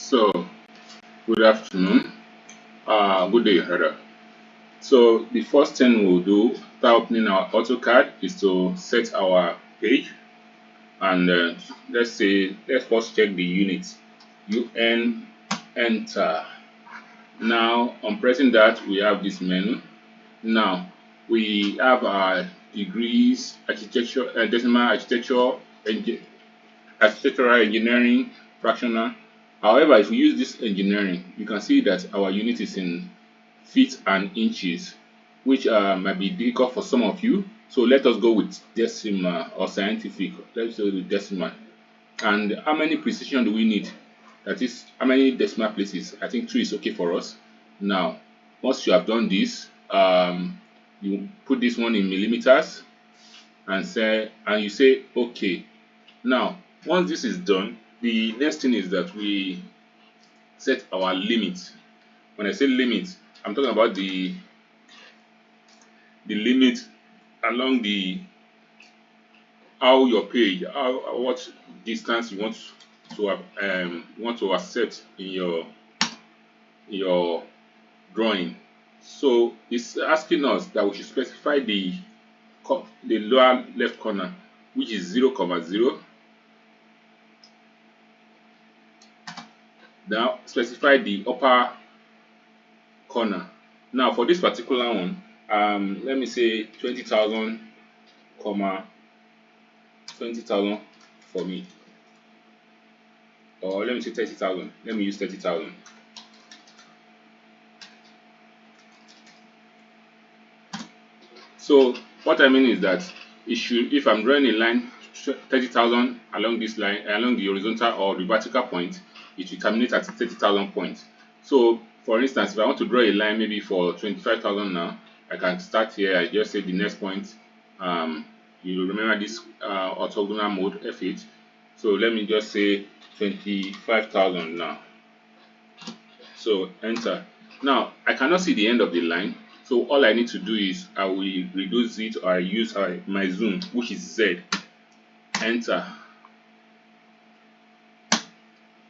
So, good afternoon, good day rather. So, the first thing we'll do after opening our AutoCAD is to set our page, and let's first check the unit. UN enter. Now, on pressing that, we have this menu. Now, we have our degrees, architecture, decimal architecture, architectural engineering, fractional. However, if we use this engineering, you can see that our unit is in feet and inches, which might be difficult for some of you. So let us go with decimal or scientific. Let's go with decimal. And how many precision do we need? That is, how many decimal places? I think 2 is okay for us. Now, once you have done this, you put this one in millimeters and you say okay. Now, once this is done, the next thing is that we set our limit. When I say limit, I'm talking about the limit along the how your page, how what distance you want to accept in your drawing. So it's asking us that we should specify the lower left corner, which is 0,0. Now specify the upper corner. Now for this particular one, let me say 20,000, 20,000 for me, or let me say 30,000. Let me use 30,000. So what I mean is that it should, if I'm drawing a line 30,000 along this line, along the horizontal or the vertical point, it will terminate at 30,000 points. So for instance, if I want to draw a line maybe for 25,000 now, I can start here. I just say the next point. You remember this orthogonal mode F8. So let me just say 25,000 now. So enter. Now I cannot see the end of the line. So all I need to do is I will reduce it, or I use my zoom, which is Z. Enter.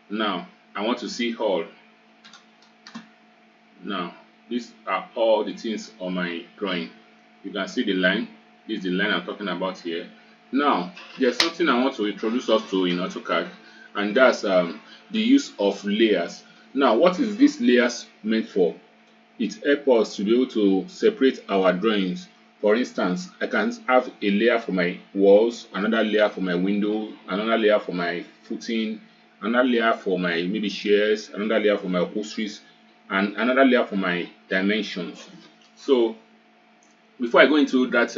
Now I want to see all. Now these are all the things on my drawing. You can see the line. This is the line I'm talking about here. Now there's something I want to introduce us to in AutoCAD, and that's the use of layers. Now what is this layers meant for? It helps us to be able to separate our drawings. For instance, I can have a layer for my walls, another layer for my window, another layer for my footing, another layer for my maybe chairs, another layer for my upholsteries, and another layer for my dimensions. So before I go into that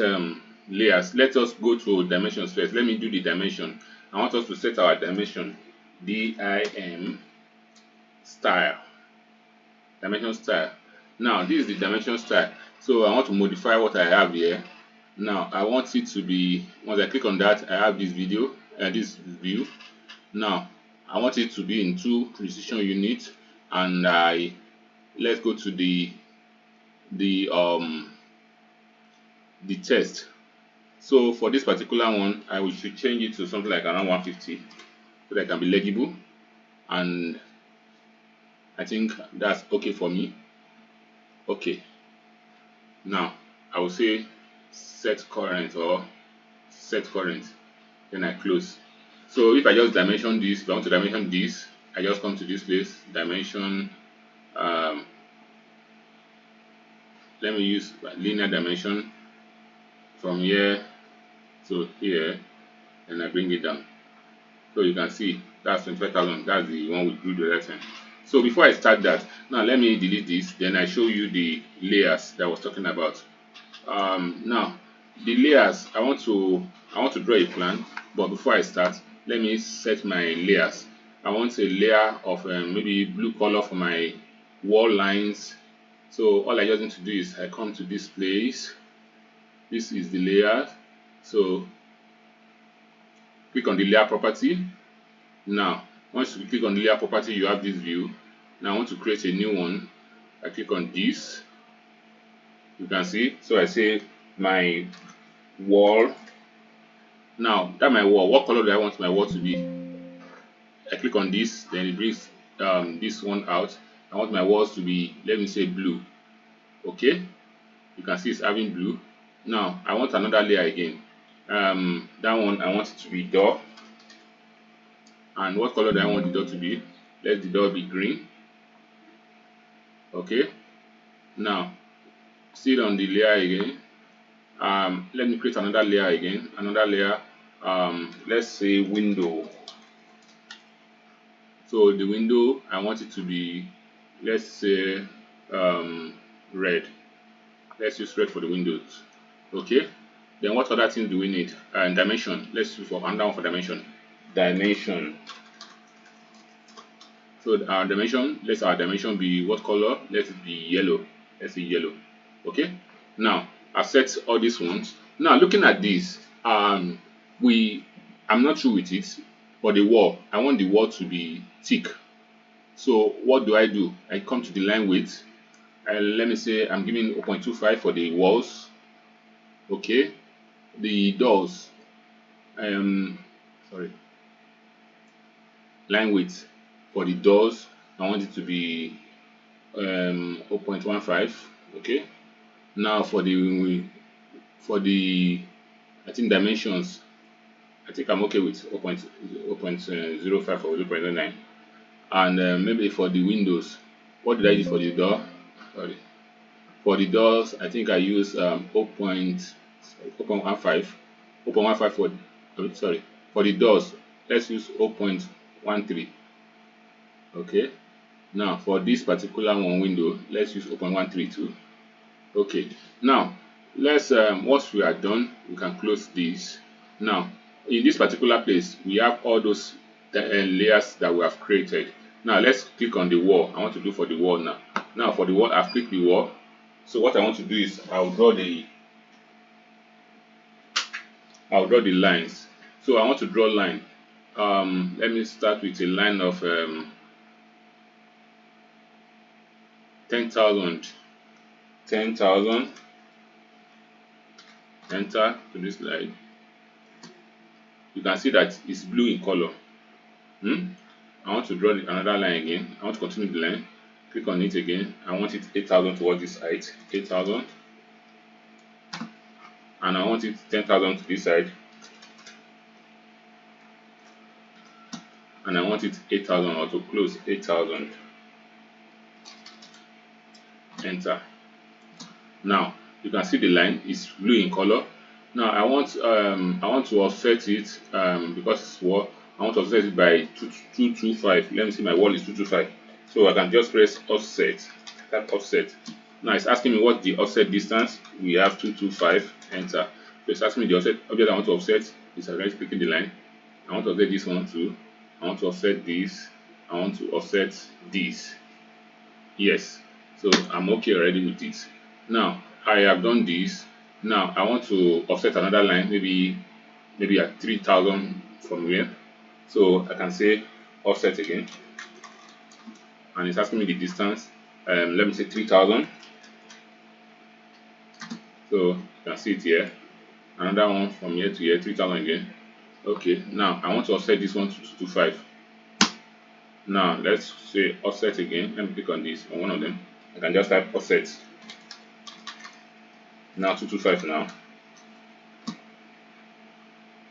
layers, let us go to dimensions first. Let me do the dimension. I want us to set our dimension, dim style, dimension style. Now this is the dimension style. So I want to modify what I have here. Now I want it to be, once I click on that, I have this video and this view. Now I want it to be in 2 precision units, and let's go to the test. So for this particular one, I should change it to something like around 150 so that it can be legible, and I think that's okay for me. Okay. Now I will say set current or set current, then I close. So if I just dimension this, if I want to dimension this, I just come to this place, dimension. Let me use linear dimension from here to here, and I bring it down. So you can see that's 25,000. That's the one with blue direction. So before I start that, now let me delete this. Then I show you the layers that I was talking about. Now the layers, I want to draw a plan, but before I start, let me set my layers. I want a layer of maybe blue color for my wall lines. So all I just need to do is I come to this place. This is the layer. So click on the layer property. Now once you click on the layer property, you have this view. Now I want to create a new one. I click on this. You can see. So I say my wall. Now that my wall, what color do I want my wall to be? I click on this, then it brings this one out. I want my walls to be, let me say, blue. Okay, you can see it's having blue. Now I want another layer again. That one I want it to be door. And what color do I want the door to be? Let the door be green. Okay, now still on the layer again. Let me create another layer again. Another layer. Let's say window. So the window I want it to be, let's say, red. Let's use red for the windows. Okay, then what other things do we need? Dimension. Let's use for another one for dimension. Dimension. So our dimension, let our dimension be what color? Let it be yellow. Let's say yellow. Okay, now I've set all these ones. Now looking at this, I'm not through with it. For the wall, I want the wall to be thick. So what do? I come to the line width, and let me say I'm giving 0.25 for the walls. Okay, the doors, sorry, line width for the doors, I want it to be 0.15. Okay, now for the I think dimensions, I think I'm okay with 0.05 or 0.09. And maybe for the windows, what did I use for the door? Sorry, for the doors I think I use 0.15 for, sorry, for the doors let's use 0.13. Okay, now for this particular one window, let's use 0.132. Okay, now let's once we are done, we can close this. Now in this particular place we have all those layers that we have created. Now let's click on the wall. I want to do for the wall now. Now for the wall, I've clicked the wall. So what I want to do is I'll draw the lines. So I want to draw a line. Let me start with a line of 10,000. 10,000. Enter to this line. You can see that it's blue in color. I want to draw another line again. I want to continue the line. Click on it again. I want it 8,000 towards this height. 8,000. And I want it 10,000 to this side. And I want it 8,000 or to close 8,000. Enter. Now you can see the line is blue in color. Now I want to offset it because it's wall. I want to offset it by 225. Let me see, my wall is 225. So I can just press offset. Tap offset. Now it's asking me what the offset distance. We have 225. Enter. So it's asking me the offset object I want to offset. Is already clicking the line. I want to offset this one too. I want to offset this. I want to offset this. Yes. So I'm okay already with it. Now I have done this. Now I want to offset another line, maybe at 3,000 from here. So I can say offset again, and it's asking me the distance. Let me say 3,000. So you can see it here. Another one from here to here, 3,000 again. Okay, now I want to offset this one to 225. Now let's say offset again. Let me click on this, on one of them. I can just type offset. Now 225 now.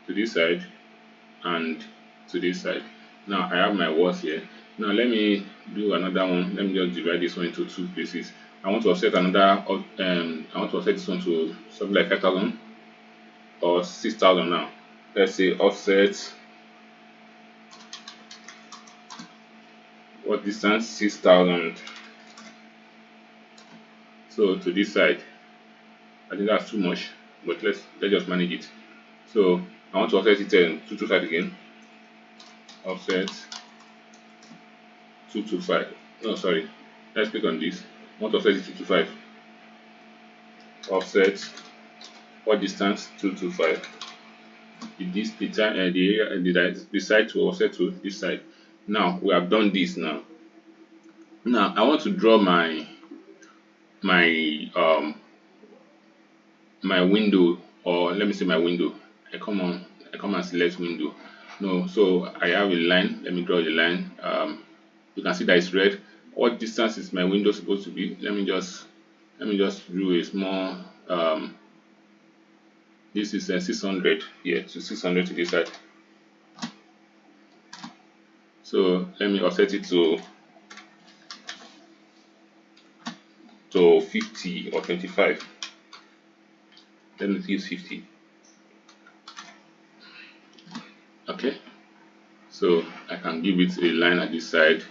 To this side and to this side. Now I have my walls here. Now let me do another one. Let me just divide this one into two places. I want to offset another. I want to offset this one to something like 5,000 or 6,000 now. Let's say offset. What distance? 6,000. So to this side. I think that's too much, but let's just manage it. So I want to offset it 225 again. Offset 225. No, sorry. Let's click on this. I want to offset it 225. Offset. What distance? 225. The side to offset to this side. Now we have done this. Now I want to draw my window, or let me say my window. I come and select window. No, so I have a line. Let me draw the line. You can see that it's red. What distance is my window supposed to be? Let me just do a small this is 600 here to 600 to this side. So let me offset it to 50 or 25. Let me use 50. Okay, so I can give it a line at this side.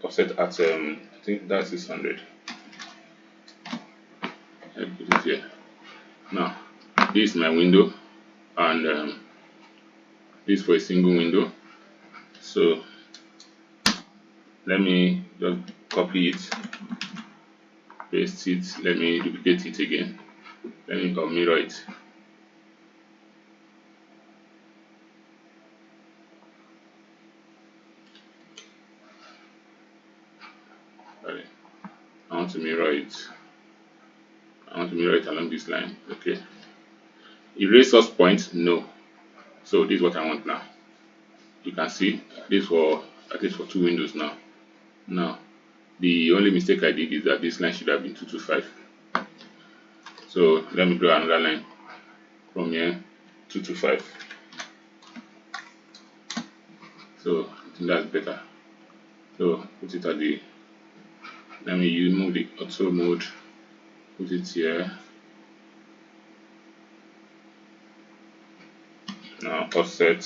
Offset at I think that's 600. I put it here. Now this is my window, and this for a single window. So let me just copy it, paste it, let me duplicate it again, let me mirror it. Sorry. I want to mirror it. I want to mirror it along this line. Okay. Erase source point, no. So this is what I want now. You can see this for at least for two windows now. Now the only mistake I did is that this line should have been 225. So let me draw another line from here, 225. So I think that's better. So put it at the, let me move the auto mode, put it here. Now offset.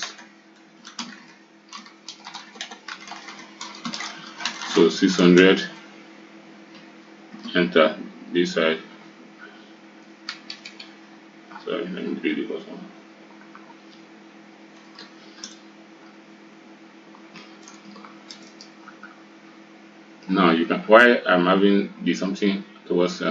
So 600. Enter this side. Sorry, let me delete the first one. Now you can, why I'm having the something towards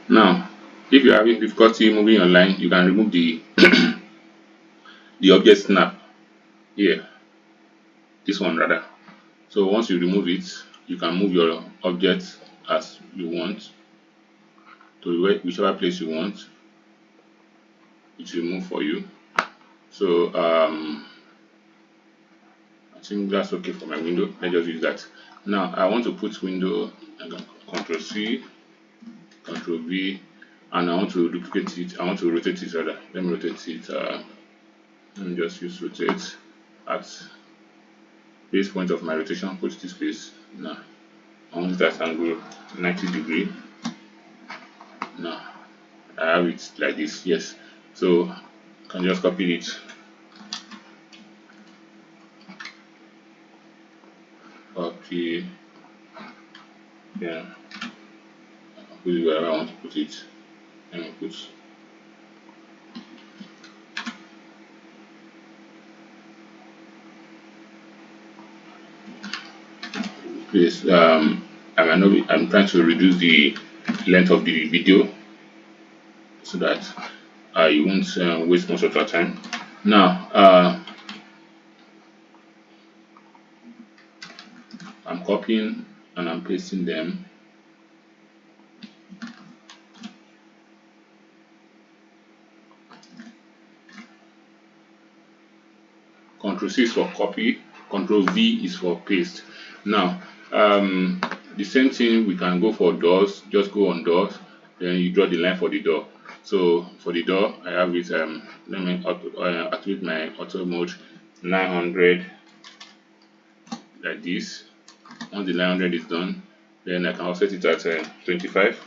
now if you're having difficulty moving your line, you can remove the the object snap here, this one rather. So once you remove it, you can move your object as you want to whichever place you want. It will move for you. So I think that's okay for my window. Let's just use that. Now I want to put window, I can Control C, Control V, and I want to duplicate it. I want to rotate it rather. Let me rotate it. Let me just use rotate at base point of my rotation. Put this place. Now I want it at angle 90 degree. Now I have it like this. Yes. So I can just copy it. Copy. Yeah. Put it wherever I want to put it. Let me put. Please, I'm trying to reduce the length of the video so that you won't waste most of your time. Now, I'm copying and I'm pasting them. Control C is for copy, Control V is for paste. Now, the same thing we can go for doors. Just go on doors, then you draw the line for the door. So for the door, I have it. Let me activate my auto mode 900 like this. Once the 900 is done, then I can offset it at 25.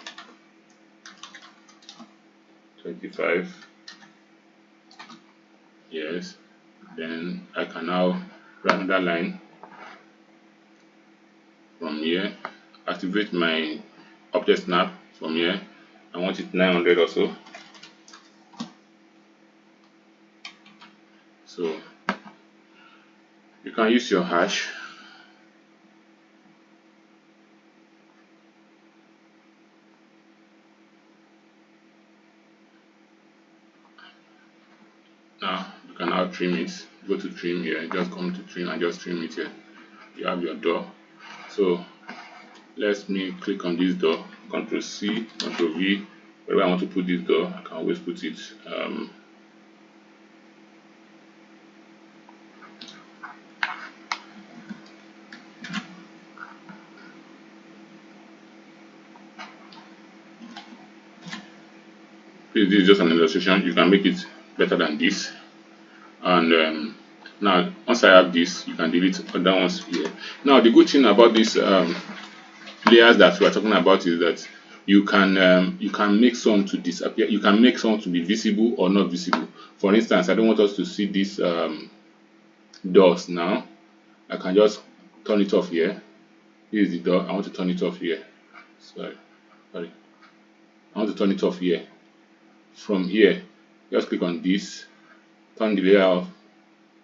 Yes. Then I can now run another line from here. Activate my object snap from here. I want it 900 also. So you can use your hash. Now you can now trim it. Go to trim here. Just come to trim and just trim it here. You have your door. So let me click on this door. Control C, Control V. Wherever I want to put this door, I can always put it. This is just an illustration. You can make it better than this. And now, once I have this, you can delete other ones here. Now, the good thing about these layers that we are talking about is that you can make some to disappear. You can make some to be visible or not visible. For instance, I don't want us to see these doors now. I can just turn it off here. Here is the door. I want to turn it off here. Sorry. I want to turn it off here. From here, just click on this, turn the layer off,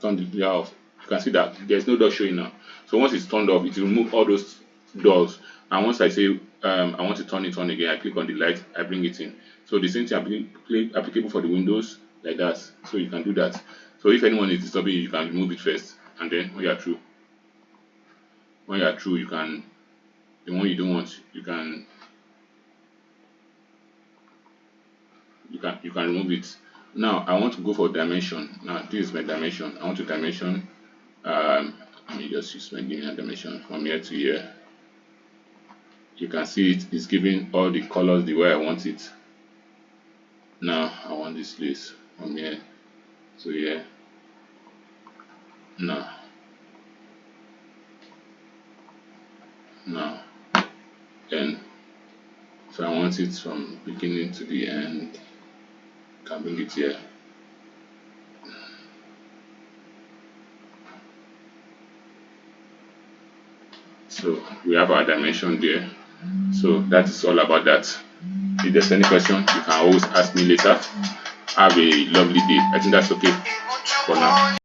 You can see that there's no door showing now. So once it's turned off, it will remove all those doors. And once I say I want to turn it on again, I click on the light, I bring it in. So the same thing applicable for the windows like that. So you can do that. So if anyone is disturbing you can remove it first, and then when you are through, you can, the one you don't want, you can remove it. Now I want to go for dimension. Now this is my dimension. I want to dimension. Let me just use my linear dimension from here to here. You can see it is giving all the colors the way I want it. Now I want this place from here to here. Now then, so I want it from beginning to the end. Can bring it here. So we have our dimension there. So that is all about that. If there's any question, you can always ask me later. Have a lovely day. I think that's okay for now.